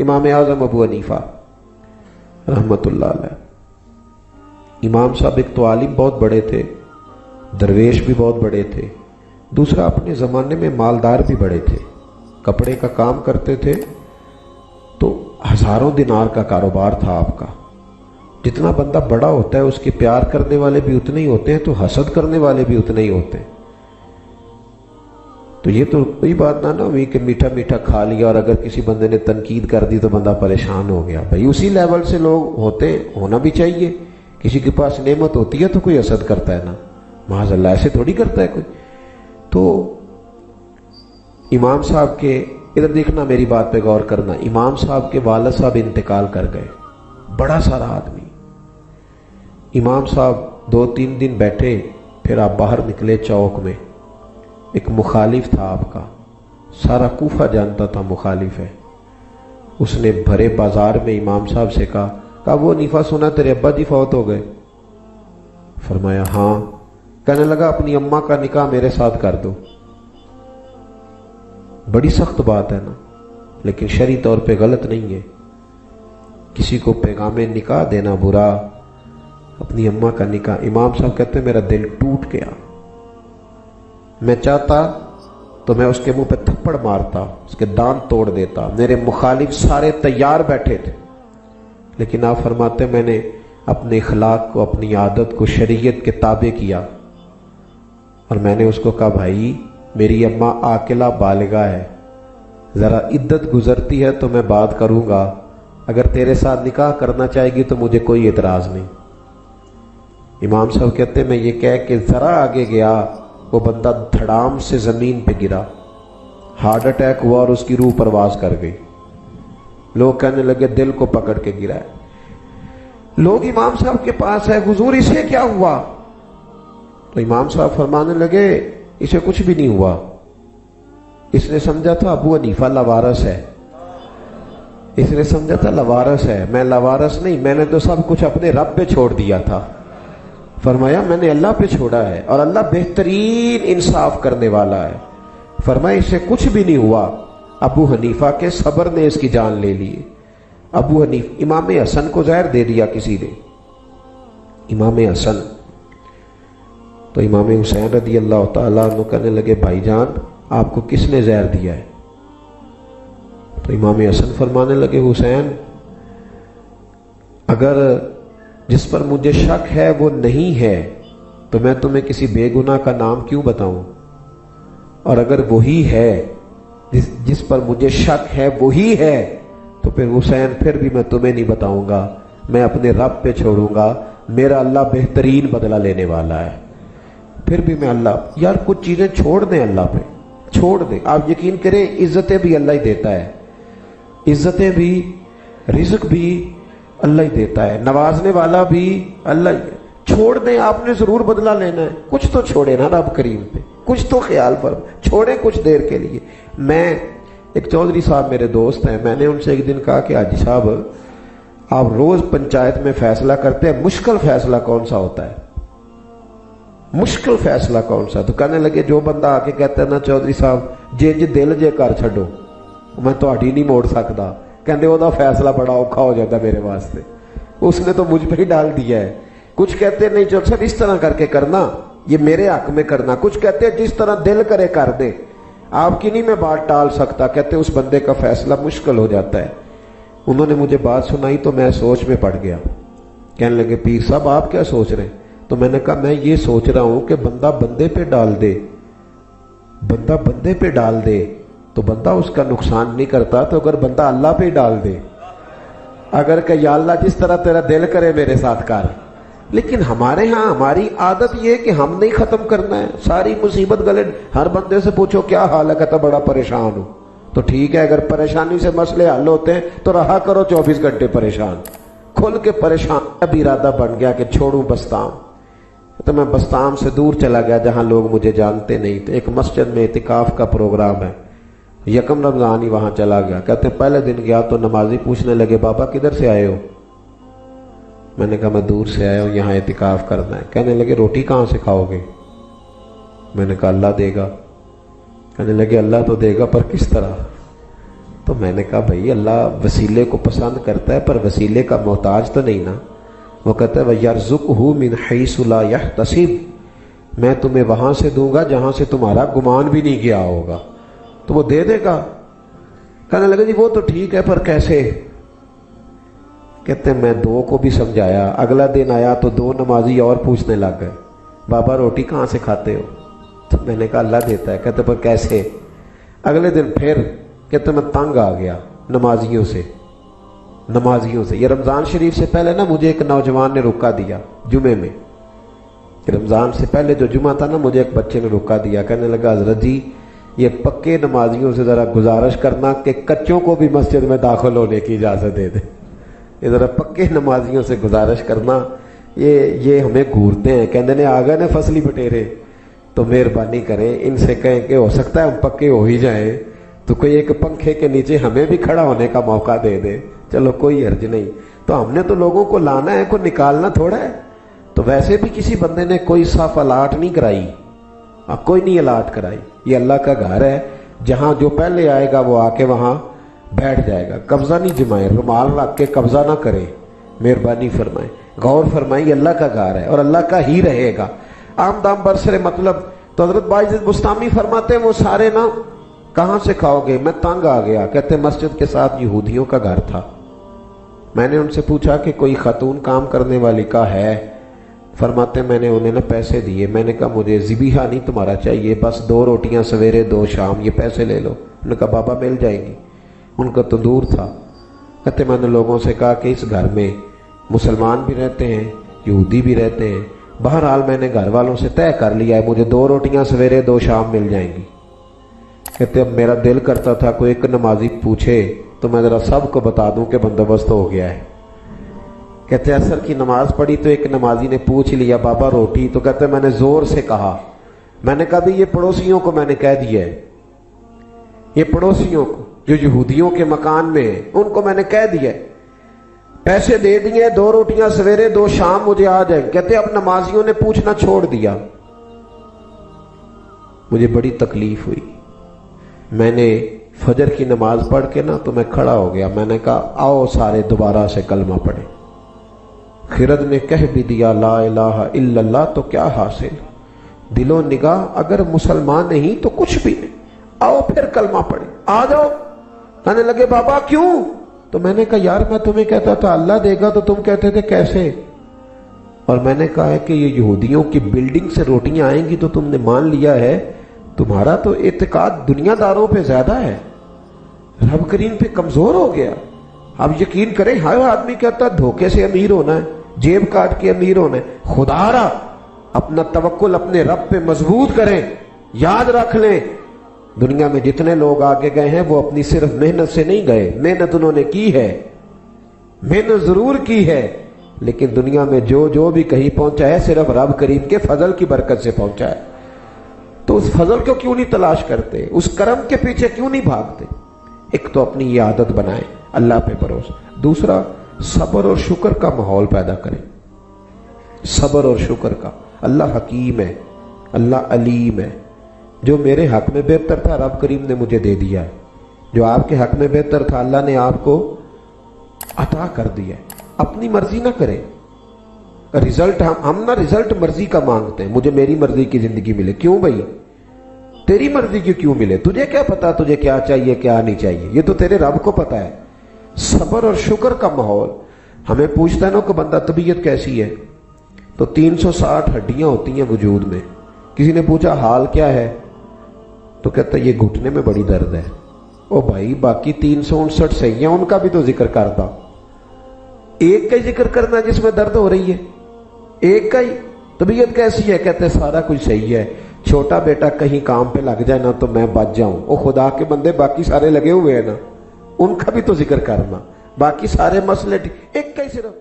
امام اعظم ابو حنیفہ رحمۃ اللہ علیہ۔ امام صاحب ایک تو عالم بہت بڑے تھے، درویش بھی بہت بڑے تھے، دوسرا اپنے زمانے میں مالدار بھی بڑے تھے، کپڑے کا کام کرتے تھے، تو ہزاروں دینار کا کاروبار تھا آپ کا۔ جتنا بندہ بڑا ہوتا ہے اس کے پیار کرنے والے بھی اتنے ہی ہوتے ہیں، تو حسد کرنے والے بھی اتنے ہی ہوتے ہیں۔ تو یہ تو کوئی بات نہ ہوئی کہ میٹھا میٹھا کھا لیا اور اگر کسی بندے نے تنقید کر دی تو بندہ پریشان ہو گیا۔ بھائی اسی لیول سے لوگ ہونا بھی چاہیے۔ کسی کے پاس نعمت ہوتی ہے تو کوئی حسد کرتا ہے نا، معاذ اللہ، ایسے تھوڑی کرتا ہے کوئی۔ تو امام صاحب کے ادھر دیکھنا، میری بات پہ غور کرنا، امام صاحب کے والد صاحب انتقال کر گئے، بڑا سارا آدمی۔ امام صاحب 2-3 دن بیٹھے، پھر آپ باہر نکلے چوک میں، ایک مخالف تھا آپ کا، سارا کوفہ جانتا تھا مخالف ہے۔ اس نے بھرے بازار میں امام صاحب سے کہا وہ حنیفہ سنا تیرے ابا جی فوت ہو گئے؟ فرمایا ہاں۔ کہنے لگا اپنی اماں کا نکاح میرے ساتھ کر دو۔ بڑی سخت بات ہے نا، لیکن شرعی طور پہ غلط نہیں ہے۔ کسی کو پیغام نکاح دینا برا، اپنی اماں کا نکاح۔ امام صاحب کہتے ہیں میرا دل ٹوٹ گیا، میں چاہتا تو میں اس کے منہ پہ تھپڑ مارتا، اس کے دانت توڑ دیتا۔ میرے مخالف سارے تیار بیٹھے تھے، لیکن آپ فرماتے میں نے اپنے اخلاق کو، اپنی عادت کو شریعت کے تابع کیا، اور میں نے اس کو کہا بھائی میری اماں عاقلہ بالغہ ہے، ذرا عدت گزرتی ہے تو میں بات کروں گا، اگر تیرے ساتھ نکاح کرنا چاہے گی تو مجھے کوئی اعتراض نہیں۔ امام صاحب کہتے ہیں میں یہ کہہ کہ ذرا آگے گیا، وہ بندہ دھڑام سے زمین پہ گرا، ہارٹ اٹیک ہوا اور اس کی روح پرواز کر گئی۔ لوگ کہنے لگے دل کو پکڑ کے گرا ہے۔ لوگ امام صاحب کے پاس ہے، حضور اسے کیا ہوا؟ تو امام صاحب فرمانے لگے اسے کچھ بھی نہیں ہوا، اس نے سمجھا تھا ابو حنیفہ لوارث ہے، اس نے سمجھا تھا لوارث ہے، میں لوارث نہیں، میں نے تو سب کچھ اپنے رب پہ چھوڑ دیا تھا۔ فرمایا میں نے اللہ پہ چھوڑا ہے، اور اللہ بہترین انصاف کرنے والا ہے۔ فرمایا اسے کچھ بھی نہیں ہوا، ابو حنیفہ کے صبر نے اس کی جان لے لی۔ ابو حنیفہ، امام حسن کو زہر دے دیا کسی نے، امام حسن۔ تو امام حسین رضی اللہ تعالیٰ عنہ کہنے لگے بھائی جان آپ کو کس نے زہر دیا ہے؟ تو امام حسن فرمانے لگے حسین اگر جس پر مجھے شک ہے وہ نہیں ہے تو میں تمہیں کسی بے گناہ کا نام کیوں بتاؤں، اور اگر وہی ہے جس پر مجھے شک ہے وہی ہے تو پھر حسین پھر بھی میں تمہیں نہیں بتاؤں گا، میں اپنے رب پہ چھوڑوں گا، میرا اللہ بہترین بدلہ لینے والا ہے۔ پھر بھی میں اللہ، یار کچھ چیزیں چھوڑ دیں، اللہ پہ چھوڑ دیں۔ آپ یقین کریں عزتیں بھی اللہ ہی دیتا ہے، عزتیں بھی، رزق بھی اللہ ہی دیتا ہے، نوازنے والا بھی اللہ ہی ہے۔ چھوڑ دیں، آپ نے ضرور بدلہ لینا ہے، کچھ تو چھوڑے نا رب کریم پہ، کچھ تو خیال پر چھوڑیں کچھ دیر کے لیے۔ میں ایک چودھری صاحب میرے دوست ہیں، میں نے ان سے ایک دن کہا کہ حاجی صاحب آپ روز پنچایت میں فیصلہ کرتے ہیں، مشکل فیصلہ کون سا ہوتا ہے؟ مشکل فیصلہ کون سا؟ تو کہنے لگے جو بندہ آ کے کہتا ہے نا چودھری صاحب جے دل جے کر چھڈو میں تہاڈی نہیں موڑ سکتا، کہندے وہ دا فیصلہ بڑا اوکھا ہو جاتا میرے واسطے، اس نے تو مجھ پہ ہی ڈال دیا ہے۔ کچھ کہتے نہیں چل سر اس طرح کر کے کرنا، یہ میرے حق میں کرنا، کچھ کہتے ہیں جس طرح دل کرے کر دے، آپ کی نہیں میں بات ٹال سکتا، کہتے اس بندے کا فیصلہ مشکل ہو جاتا ہے۔ انہوں نے مجھے بات سنائی تو میں سوچ میں پڑ گیا، کہنے لگے پیر صاحب آپ کیا سوچ رہے ہیں؟ تو میں نے کہا میں یہ سوچ رہا ہوں کہ بندہ بندے پہ ڈال دے، بندہ بندے پہ ڈال دے تو بندہ اس کا نقصان نہیں کرتا، تو اگر بندہ اللہ پہ ڈال دے، اگر کہ یا اللہ جس طرح تیرا دل کرے میرے ساتھ کر۔ لیکن ہمارے ہاں ہماری عادت یہ کہ ہم نہیں ختم کرنا ہے، ساری مصیبت گلے، ہر بندے سے پوچھو کیا حال ہے، کہتا بڑا پریشان ہوں، تو ٹھیک ہے اگر پریشانی سے مسئلے حل ہوتے ہیں تو رہا کرو 24 گھنٹے پریشان، کھل کے پریشان۔ اب ارادہ بن گیا کہ چھوڑوں بستام، تو میں بستام سے دور چلا گیا جہاں لوگ مجھے جانتے نہیں تھے، ایک مسجد میں اعتکاف کا پروگرام ہے، یکم رمضان ہی وہاں چلا گیا۔ کہتے ہیں پہلے دن گیا تو نمازی پوچھنے لگے بابا کدھر سے آئے ہو؟ میں نے کہا میں دور سے آیا ہوں، یہاں اعتکاف کرنا ہے۔ کہنے لگے روٹی کہاں سے کھاؤ گے؟ میں نے کہا اللہ دے گا۔ کہنے لگے اللہ تو دے گا پر کس طرح؟ تو میں نے کہا بھائی اللہ وسیلے کو پسند کرتا ہے پر وسیلے کا محتاج تو نہیں نا. وہ کہتا ہے وَيَرْزُقْهُ مِنْ حَيْثُ لَا يَحْتَسِبُ, میں تمہیں وہاں سے دوں گا جہاں سے تمہارا گمان بھی نہیں گیا ہوگا. تو وہ دے دے گا. کہنے لگا جی وہ تو ٹھیک ہے پر کیسے؟ کہتے ہیں میں 2 کو بھی سمجھایا. اگلا دن آیا تو 2 نمازی اور پوچھنے لگ گئے بابا روٹی کہاں سے کھاتے ہو؟ تو میں نے کہا اللہ دیتا ہے. کہتے پر کیسے؟ اگلے دن پھر کہتے میں تنگ آ گیا نمازیوں سے. یہ رمضان شریف سے پہلے نا مجھے ایک نوجوان نے رکا دیا جمعے میں. رمضان سے پہلے جو جمعہ تھا نا مجھے ایک بچے نے رکا دیا. کہنے لگا حضرت جی یہ پکے نمازیوں سے ذرا گزارش کرنا کہ کچوں کو بھی مسجد میں داخل ہونے کی اجازت دے دیں. یہ ذرا پکے نمازیوں سے گزارش کرنا, یہ ہمیں گھورتے ہیں. کہنے نے آ گئے نا فصلی بٹیرے, تو مہربانی کریں ان سے کہیں کہ ہو سکتا ہے ہم پکے ہو ہی جائیں تو کوئی ایک پنکھے کے نیچے ہمیں بھی کھڑا ہونے کا موقع دے دے. چلو کوئی حرج نہیں. تو ہم نے تو لوگوں کو لانا ہے, کوئی نکالنا تھوڑا ہے. تو ویسے بھی کسی بندے نے کوئی صف الاٹ نہیں کرائی, کوئی نہیں الاٹ کرائی. یہ اللہ کا گھر ہے, جہاں جو پہلے آئے گا وہ آ کے وہاں بیٹھ جائے گا. قبضہ نہیں جمائے, رومال رکھ کے قبضہ نہ کرے. مہربانی فرمائیں, غور فرمائیں, یہ اللہ کا گھر ہے اور اللہ کا ہی رہے گا. عام دام برسر مطلب. تو حضرت باعث بستامی فرماتے ہیں وہ سارے نا کہاں سے کھاؤ گے؟ میں تنگ آ گیا. کہتے مسجد کے ساتھ یہودیوں کا گھر تھا. میں نے ان سے پوچھا کہ کوئی خاتون کام کرنے والی کا ہے؟ فرماتے میں نے انہیں نا پیسے دیے. میں نے کہا مجھے ذبیحہ نہیں تمہارا چاہیے, بس 2 روٹیاں سویرے 2 شام, یہ پیسے لے لو. انہوں نے کہا بابا مل جائیں گی. ان کا تندور تھا. کہتے میں نے لوگوں سے کہا کہ اس گھر میں مسلمان بھی رہتے ہیں یہودی بھی رہتے ہیں, بہرحال میں نے گھر والوں سے طے کر لیا ہے مجھے 2 روٹیاں سویرے 2 شام مل جائیں گی. کہتے اب میرا دل کرتا تھا کوئی ایک نمازی پوچھے تو میں ذرا سب کو بتا دوں کہ بندوبست ہو گیا ہے. کہتے عصر کی نماز پڑھی تو ایک نمازی نے پوچھ لیا بابا روٹی؟ تو کہتے میں نے زور سے کہا. میں نے کہا بھی یہ پڑوسیوں کو میں نے کہہ دیا ہے, یہ پڑوسیوں کو جو یہودیوں کے مکان میں ہیں ان کو میں نے کہہ دیا ہے, پیسے دے دیے, 2 روٹیاں سویرے 2 شام مجھے آ جائیں. کہتے اب نمازیوں نے پوچھنا چھوڑ دیا. مجھے بڑی تکلیف ہوئی. میں نے فجر کی نماز پڑھ کے نا تو میں کھڑا ہو گیا. میں نے کہا آؤ سارے دوبارہ سے کلمہ پڑھیں. خرد نے کہہ بھی دیا لا الہ الا اللہ تو کیا حاصل, دل و نگاہ اگر مسلمان نہیں تو کچھ بھی نہیں. آؤ پھر کلمہ پڑھیں, آ جاؤ. کہنے لگے بابا کیوں؟ تو میں نے کہا یار میں تمہیں کہتا تھا اللہ دے گا تو تم کہتے تھے کیسے. اور میں نے کہا ہے کہ یہ یہودیوں کی بلڈنگ سے روٹیاں آئیں گی تو تم نے مان لیا ہے. تمہارا تو اعتقاد دنیا داروں پہ زیادہ ہے, رب کریم پہ کمزور ہو گیا. اب یقین کریں ہر آدمی کہتا دھوکے سے امیر ہونا ہے, جیب کاٹ کے امیر ہونا ہے. خدا را اپنا توکل اپنے رب پہ مضبوط کریں. یاد رکھ لیں دنیا میں جتنے لوگ آگے گئے ہیں وہ اپنی صرف محنت سے نہیں گئے. محنت انہوں نے کی ہے, محنت ضرور کی ہے, لیکن دنیا میں جو بھی کہیں پہنچا ہے صرف رب کریم کے فضل کی برکت سے پہنچا ہے. تو اس فضل کو کیوں نہیں تلاش کرتے, اس کرم کے پیچھے کیوں نہیں بھاگتے؟ ایک تو اپنی یہ عادت بنائیں اللہ پہ بھروسہ. دوسرا صبر اور شکر کا ماحول پیدا کریں. صبر اور شکر کا. اللہ حکیم ہے, اللہ علیم ہے. جو میرے حق میں بہتر تھا رب کریم نے مجھے دے دیا ہے, جو آپ کے حق میں بہتر تھا اللہ نے آپ کو عطا کر دیا ہے. اپنی مرضی نہ کریں. رزلٹ ہم نہ رزلٹ مرضی کا مانگتے ہیں, مجھے میری مرضی کی زندگی ملے. کیوں بھائی تیری مرضی کی کیوں ملے؟ تجھے کیا پتا تجھے کیا چاہیے کیا نہیں چاہیے, یہ تو تیرے رب کو پتا ہے. صبر اور شکر کا ماحول. ہمیں پوچھتا ہے نا کہ بندہ طبیعت کیسی ہے, تو 360 ہڈیاں ہوتی ہیں وجود میں. کسی نے پوچھا حال کیا ہے, تو کہتا ہے یہ گھٹنے میں بڑی درد ہے. او بھائی باقی 359 صحیح ہیں, ان کا بھی تو ذکر کرتا. ایک کا ہی ذکر کرنا جس میں درد ہو رہی ہے, ایک کا ہی. طبیعت کیسی ہے؟ کہتے ہیں سارا کچھ صحیح ہے, چھوٹا بیٹا کہیں کام پہ لگ جائے نا تو میں بچ جاؤں. او خدا کے بندے باقی سارے لگے ہوئے ہیں نا, ان کا بھی تو ذکر کرنا. باقی سارے مسئلے ایک کا ہی صرف